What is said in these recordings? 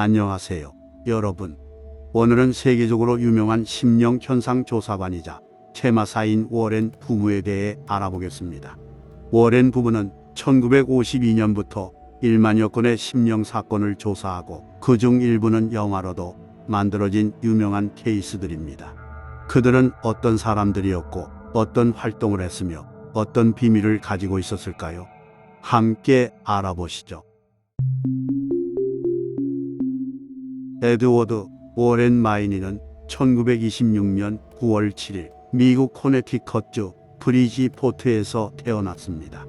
안녕하세요, 여러분. 오늘은 세계적으로 유명한 심령 현상 조사관이자 테마사인 워렌 부부에 대해 알아보겠습니다. 워렌 부부는 1952년부터 1만여 건의 심령 사건을 조사하고 그중 일부는 영화로도 만들어진 유명한 케이스들입니다. 그들은 어떤 사람들이었고 어떤 활동을 했으며 어떤 비밀을 가지고 있었을까요? 함께 알아보시죠. 에드워드 워렌 마이니는 1926년 9월 7일 미국 코네티컷주 브리지포트에서 태어났습니다.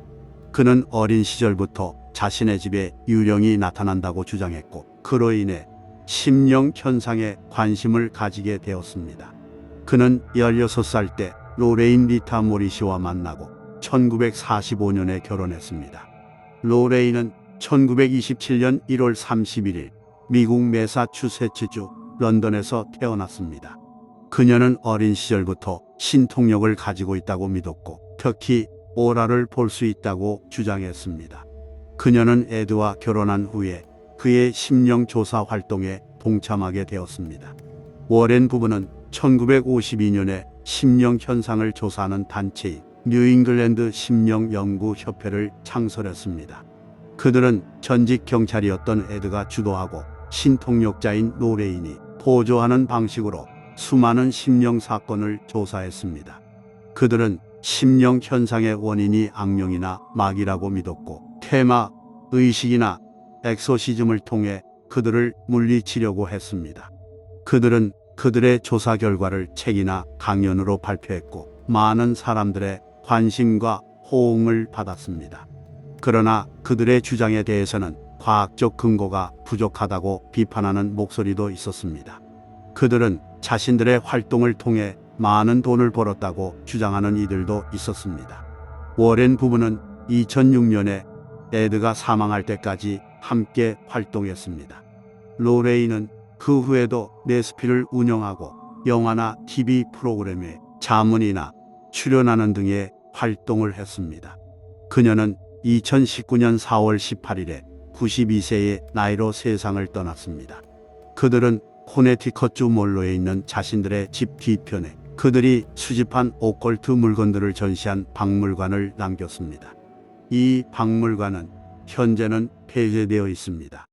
그는 어린 시절부터 자신의 집에 유령이 나타난다고 주장했고 그로 인해 심령 현상에 관심을 가지게 되었습니다. 그는 16살 때 로레인 리타 모리시와 만나고 1945년에 결혼했습니다. 로레인은 1927년 1월 31일 미국 매사추세츠주 런던에서 태어났습니다. 그녀는 어린 시절부터 신통력을 가지고 있다고 믿었고 특히 오라를 볼 수 있다고 주장했습니다. 그녀는 에드와 결혼한 후에 그의 심령조사 활동에 동참하게 되었습니다. 워렌 부부는 1952년에 심령현상을 조사하는 단체인 뉴잉글랜드 심령연구협회를 창설했습니다. 그들은 전직 경찰이었던 에드가 주도하고 신통력자인 로레인이 보조하는 방식으로 수많은 심령 사건을 조사했습니다. 그들은 심령 현상의 원인이 악령이나 마귀라고 믿었고 테마, 의식이나 엑소시즘을 통해 그들을 물리치려고 했습니다. 그들은 그들의 조사 결과를 책이나 강연으로 발표했고 많은 사람들의 관심과 호응을 받았습니다. 그러나 그들의 주장에 대해서는 과학적 근거가 부족하다고 비판하는 목소리도 있었습니다. 그들은 자신들의 활동을 통해 많은 돈을 벌었다고 주장하는 이들도 있었습니다. 워렌 부부는 2006년에 에드가 사망할 때까지 함께 활동했습니다. 로레인은 그 후에도 레스피를 운영하고 영화나 TV 프로그램에 자문이나 출연하는 등의 활동을 했습니다. 그녀는 2019년 4월 18일에 92세의 나이로 세상을 떠났습니다. 그들은 코네티컷주 몰로에 있는 자신들의 집 뒤편에 그들이 수집한 오컬트 물건들을 전시한 박물관을 남겼습니다. 이 박물관은 현재는 폐쇄되어 있습니다.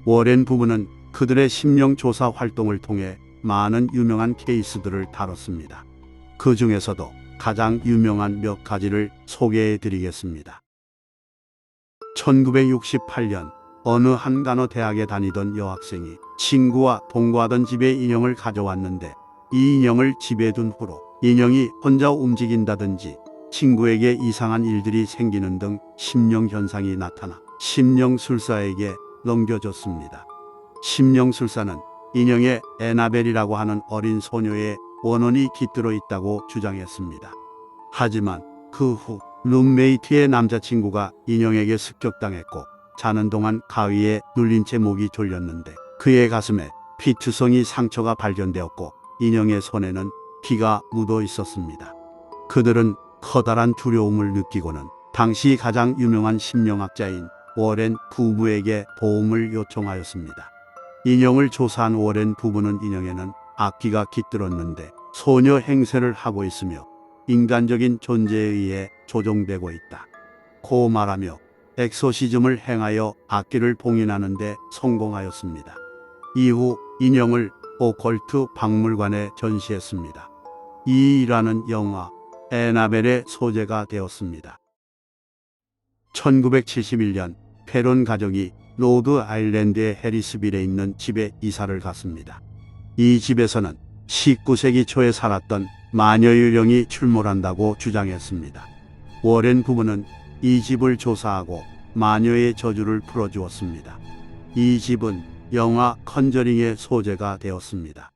워렌 부부는 그들의 심령조사 활동을 통해 많은 유명한 케이스들을 다뤘습니다. 그 중에서도 가장 유명한 몇 가지를 소개해 드리겠습니다. 1968년 어느 한간호 대학에 다니던 여학생이 친구와 동거하던 집에 인형을 가져왔는데 이 인형을 집에 둔 후로 인형이 혼자 움직인다든지 친구에게 이상한 일들이 생기는 등 심령현상이 나타나 심령술사에게 넘겨줬습니다. 심령술사는 인형에 에나벨이라고 하는 어린 소녀의 원혼이 깃들어 있다고 주장했습니다. 하지만 그 후 룸메이트의 남자친구가 인형에게 습격당했고 자는 동안 가위에 눌린 채 목이 졸렸는데 그의 가슴에 피투성이 상처가 발견되었고 인형의 손에는 피가 묻어 있었습니다. 그들은 커다란 두려움을 느끼고는 당시 가장 유명한 심령학자인 워렌 부부에게 도움을 요청하였습니다. 인형을 조사한 워렌 부부는 인형에는 악귀가 깃들었는데 소녀 행세를 하고 있으며 인간적인 존재에 의해 조종되고 있다 고 말하며 엑소시즘을 행하여 악귀를 봉인하는 데 성공하였습니다. 이후 인형을 오컬트 박물관에 전시했습니다. 이 일화는 영화 에나벨의 소재가 되었습니다. 1971년 페론 가족이 로드 아일랜드의 해리스빌에 있는 집에 이사를 갔습니다. 이 집에서는 19세기 초에 살았던 마녀 유령이 출몰한다고 주장했습니다. 워렌 부부는 이 집을 조사하고 마녀의 저주를 풀어주었습니다. 이 집은 영화 컨저링의 소재가 되었습니다.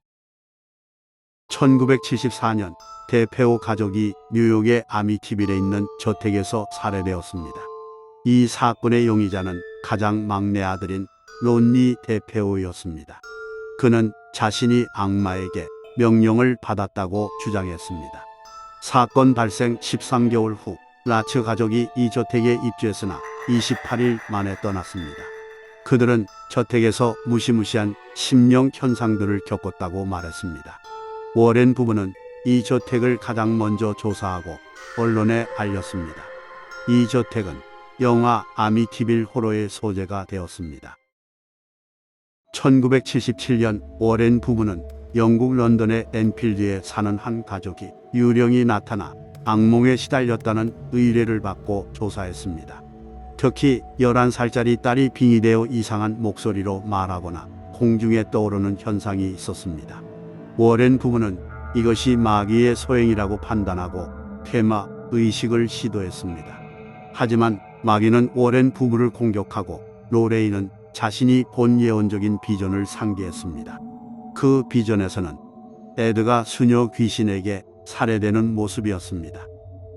1974년 데페오 가족이 뉴욕의 아미티빌에 있는 저택에서 살해되었습니다. 이 사건의 용의자는 가장 막내 아들인 론니 데페오였습니다. 그는 자신이 악마에게 명령을 받았다고 주장했습니다. 사건 발생 13개월 후 라츠 가족이 이 저택에 입주했으나 28일 만에 떠났습니다. 그들은 저택에서 무시무시한 심령 현상들을 겪었다고 말했습니다. 워렌 부부는 이 저택을 가장 먼저 조사하고 언론에 알렸습니다. 이 저택은 영화 아미티빌 호러의 소재가 되었습니다. 1977년 워렌 부부는 영국 런던의 엔필드에 사는 한 가족이 유령이 나타나 악몽에 시달렸다는 의뢰를 받고 조사했습니다. 특히 11살짜리 딸이 빙의되어 이상한 목소리로 말하거나 공중에 떠오르는 현상이 있었습니다. 워렌 부부는 이것이 마귀의 소행이라고 판단하고 퇴마 의식을 시도했습니다. 하지만 마귀는 워렌 부부를 공격하고 로레인은 자신이 본 예언적인 비전을 상기했습니다. 그 비전에서는 에드가 수녀 귀신에게 살해되는 모습이었습니다.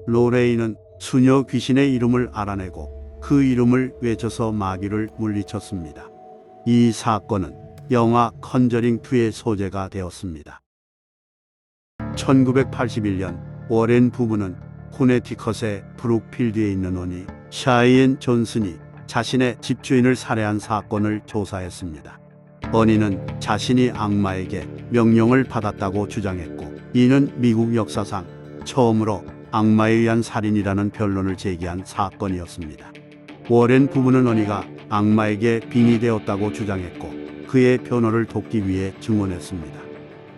로레인은 수녀 귀신의 이름을 알아내고 그 이름을 외쳐서 마귀를 물리쳤습니다. 이 사건은 영화 컨저링2의 소재가 되었습니다. 1981년 워렌 부부는 코네티컷의 브룩필드에 있는 어니 샤이엔 존슨이 자신의 집주인을 살해한 사건을 조사했습니다. 어니는 자신이 악마에게 명령을 받았다고 주장했고 이는 미국 역사상 처음으로 악마에 의한 살인이라는 변론을 제기한 사건이었습니다. 워렌 부부는 어니가 악마에게 빙의되었다고 주장했고 그의 변호를 돕기 위해 증언했습니다.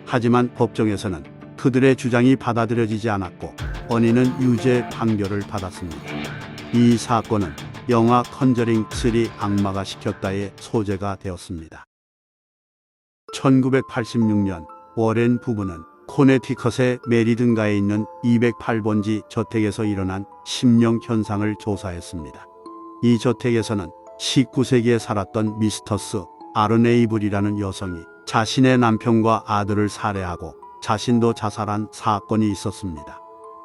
하지만 법정에서는 그들의 주장이 받아들여지지 않았고 어니는 유죄 판결을 받았습니다. 이 사건은 영화 컨저링3 악마가 시켰다의 소재가 되었습니다. 1986년 워렌 부부는 코네티컷의 메리든가에 있는 208번지 저택에서 일어난 심령 현상을 조사했습니다. 이 저택에서는 19세기에 살았던 미스터스 아르네이블이라는 여성이 자신의 남편과 아들을 살해하고 자신도 자살한 사건이 있었습니다.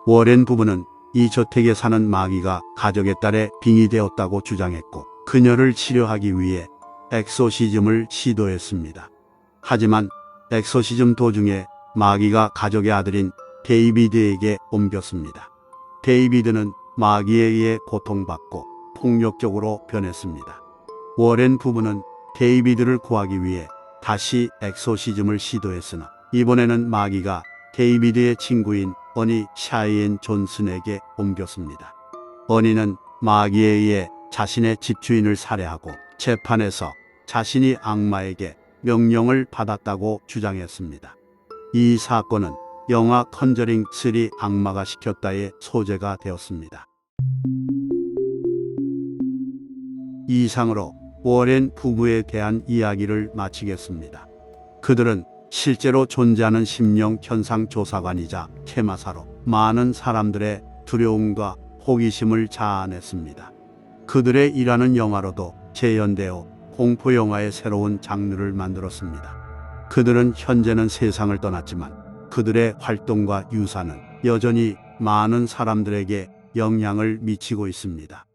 워렌 부부는 이 저택에 사는 마귀가 가족의 딸에 빙의되었다고 주장했고 그녀를 치료하기 위해 엑소시즘을 시도했습니다. 하지만 엑소시즘 도중에 마귀가 가족의 아들인 데이비드에게 옮겼습니다. 데이비드는 마귀에 의해 고통받고 폭력적으로 변했습니다. 워렌 부부는 데이비드를 구하기 위해 다시 엑소시즘을 시도했으나 이번에는 마귀가 데이비드의 친구인 어니 샤이엔 존슨에게 옮겼습니다. 어니는 마귀에 의해 자신의 집주인을 살해하고 재판에서 자신이 악마에게 명령을 받았다고 주장했습니다. 이 사건은 영화 컨저링3 악마가 시켰다의 소재가 되었습니다. 이상으로 워렌 부부에 대한 이야기를 마치겠습니다. 그들은 실제로 존재하는 심령 현상 조사관이자 테마사로 많은 사람들의 두려움과 호기심을 자아냈습니다. 그들의 일하는 영화로도 재현되어 공포 영화의 새로운 장르를 만들었습니다. 그들은 현재는 세상을 떠났지만 그들의 활동과 유산은 여전히 많은 사람들에게 영향을 미치고 있습니다.